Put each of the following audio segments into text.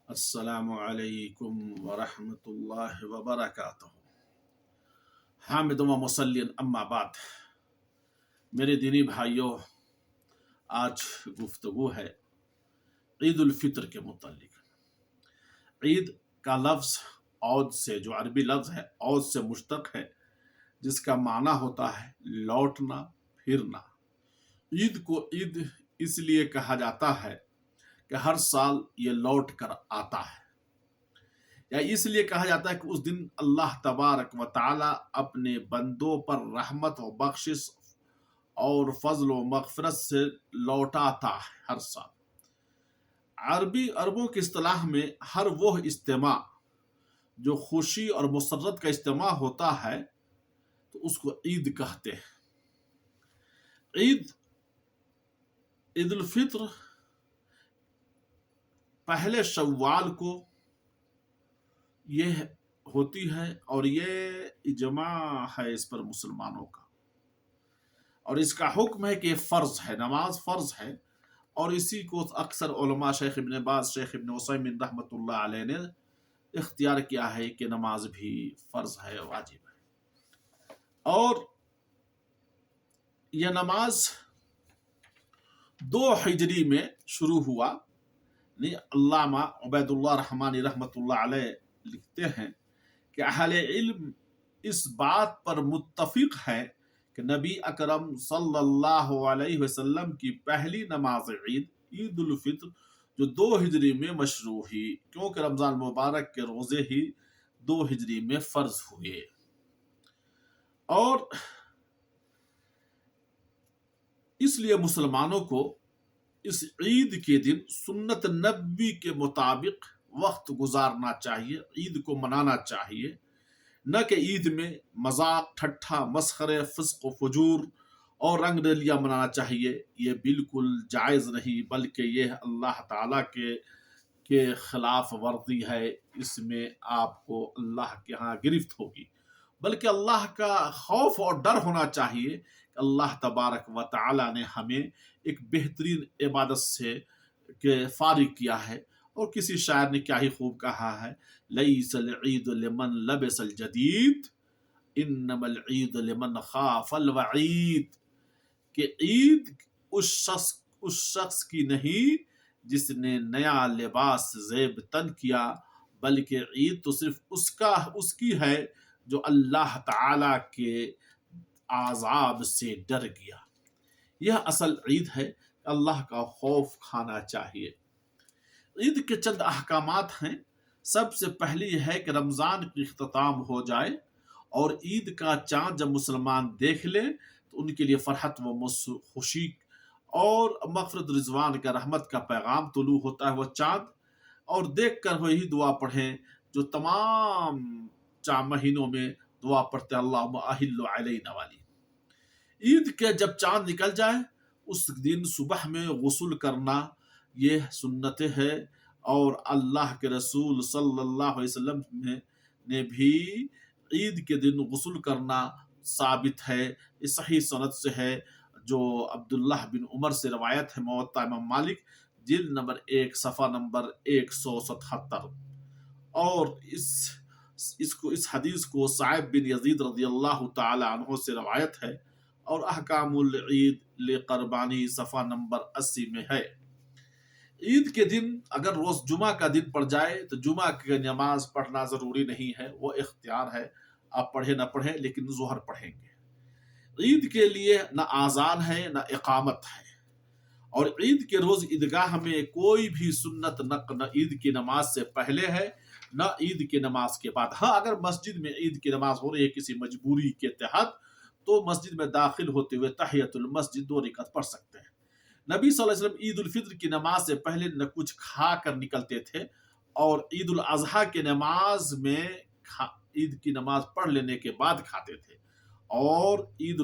السلام علیکم ورحمۃ اللہ وبرکاتہ۔ حامد و مسلم اما بعد، میرے دینی بھائیوں، آج گفتگو ہے عید الفطر کے متعلق۔ عید کا لفظ عود سے، جو عربی لفظ ہے، عود سے مشتق ہے، جس کا معنی ہوتا ہے لوٹنا پھرنا۔ عید کو عید اس لیے کہا جاتا ہے کہ ہر سال یہ لوٹ کر آتا ہے، یا اس لیے کہا جاتا ہے کہ اس دن اللہ تبارک و تعالی اپنے بندوں پر رحمت و بخشش اور فضل و مغفرت سے لوٹاتا ہے ہر سال۔ عربوں کی اصطلاح میں ہر وہ اجتماع جو خوشی اور مسرت کا اجتماع ہوتا ہے تو اس کو عید کہتے ہیں۔ عید الفطر پہلے شوال کو یہ ہوتی ہے، اور یہ اجماع ہے اس پر مسلمانوں کا، اور اس کا حکم ہے کہ یہ فرض ہے، نماز فرض ہے، اور اسی کو اکثر علماء شیخ ابن باز، شیخ ابن عثیمین رحمۃ اللہ علیہ نے اختیار کیا ہے کہ نماز بھی فرض ہے، واجب ہے۔ اور یہ نماز 2 ہجری میں شروع ہوا۔ علامہ عبید اللہ رحمانی رحمۃ اللہ علیہ لکھتے ہیں کہ اہل علم اس بات پر متفق ہے کہ نبی اکرم صلی اللہ علیہ وسلم کی پہلی نماز عید الفطر جو 2 ہجری میں مشروع ہوئی، کیونکہ رمضان مبارک کے روزے ہی 2 ہجری میں فرض ہوئے۔ اور اس لیے مسلمانوں کو اس عید کے دن سنت نبوی کے مطابق وقت گزارنا چاہیے، عید کو منانا چاہیے، نہ کہ عید میں مذاق، ٹھٹھا، مسخرے، فسق و فجور اور رنگ رلیاں منانا چاہیے۔ یہ بالکل جائز نہیں، بلکہ یہ اللہ تعالیٰ کے خلاف ورزی ہے، اس میں آپ کو اللہ کے ہاں گرفت ہوگی۔ بلکہ اللہ کا خوف اور ڈر ہونا چاہیے کہ اللہ تبارک و تعالیٰ نے ہمیں ایک بہترین عبادت سے فارغ کیا ہے۔ اور کسی شاعر نے کیا ہی خوب کہا ہے، لیس العید لمن لبس الجدید انما العید لمن خاف الوعید، کہ عید اس شخص کی نہیں جس نے نیا لباس زیب تن کیا، بلکہ عید تو صرف اس کی ہے جو اللہ تعالی کے عذاب سے ڈر گیا۔ یہ اصل عید ہے، اللہ کا خوف کھانا چاہیے۔ عید کے چند احکامات ہیں۔ سب سے پہلی یہ ہے کہ رمضان کی اختتام ہو جائے اور عید کا چاند جب مسلمان دیکھ لے تو ان کے لیے فرحت و خوشی اور مغفرت رضوان کا رحمت کا پیغام طلوع ہوتا ہے وہ چاند، اور دیکھ کر وہی دعا پڑھیں جو تمام 4 مہینوں میں دعا پڑھتے اللہم احل علینا والی۔ عید کے جب چاند نکل جائے اس دن صبح میں غسل کرنا یہ سنت ہے، اور اللہ کے رسول صلی اللہ علیہ وسلم نے بھی عید کے دن غسل کرنا ثابت ہے، یہ صحیح سند سے ہے، جو عبداللہ بن عمر سے روایت ہے، موطا امام مالک جلد نمبر 1 صفحہ نمبر 177۔ اور اس حدیث کو سعید بن یزید رضی اللہ تعالی عنہ سے روایت ہے، اور احکام العید لقربانی صفحہ نمبر 80 میں ہے۔ عید کے دن اگر روز جمعہ کا دن پڑ جائے تو جمعہ کی نماز پڑھنا ضروری نہیں ہے، وہ اختیار ہے، آپ پڑھیں نہ پڑھیں، لیکن ظہر پڑھیں گے۔ عید کے لیے نہ آذان ہے نہ اقامت ہے، اور عید کے روز عیدگاہ میں کوئی بھی سنت نہ عید کی نماز سے پہلے ہے نہ عید کی نماز کے بعد۔ ہاں، اگر مسجد میں عید کی نماز ہو رہی ہے کسی مجبوری کے تحت تو مسجد میں داخل ہوتے ہوئے تحیۃ المسجد 2 رکعت پڑھ سکتے ہیں۔ نبی صلی اللہ علیہ وسلم عید الفطر کی نماز سے پہلے نہ کچھ کھا کر نکلتے تھے، اور عید الاضحیٰ کی نماز میں عید کی نماز پڑھ لینے کے بعد کھاتے تھے، اور عید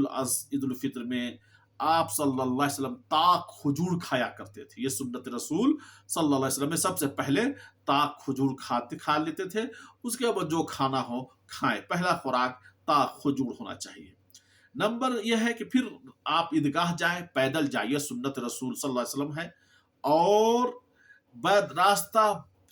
الفطر میں آپ صلی اللہ علیہ وسلم تاک کھجور کھایا کرتے تھے۔ یہ سنت رسول صلی اللہ علیہ وسلم میں سب سے پہلے تاک کھجور کھا لیتے تھے، اس کے بعد جو کھانا ہو کھائیں، پہلا خوراک تاک کھجور ہونا چاہیے۔ نمبر یہ ہے کہ پھر آپ عیدگاہ جائیں، پیدل جائیے، سنت رسول صلی اللہ علیہ وسلم ہے، اور بعد راستہ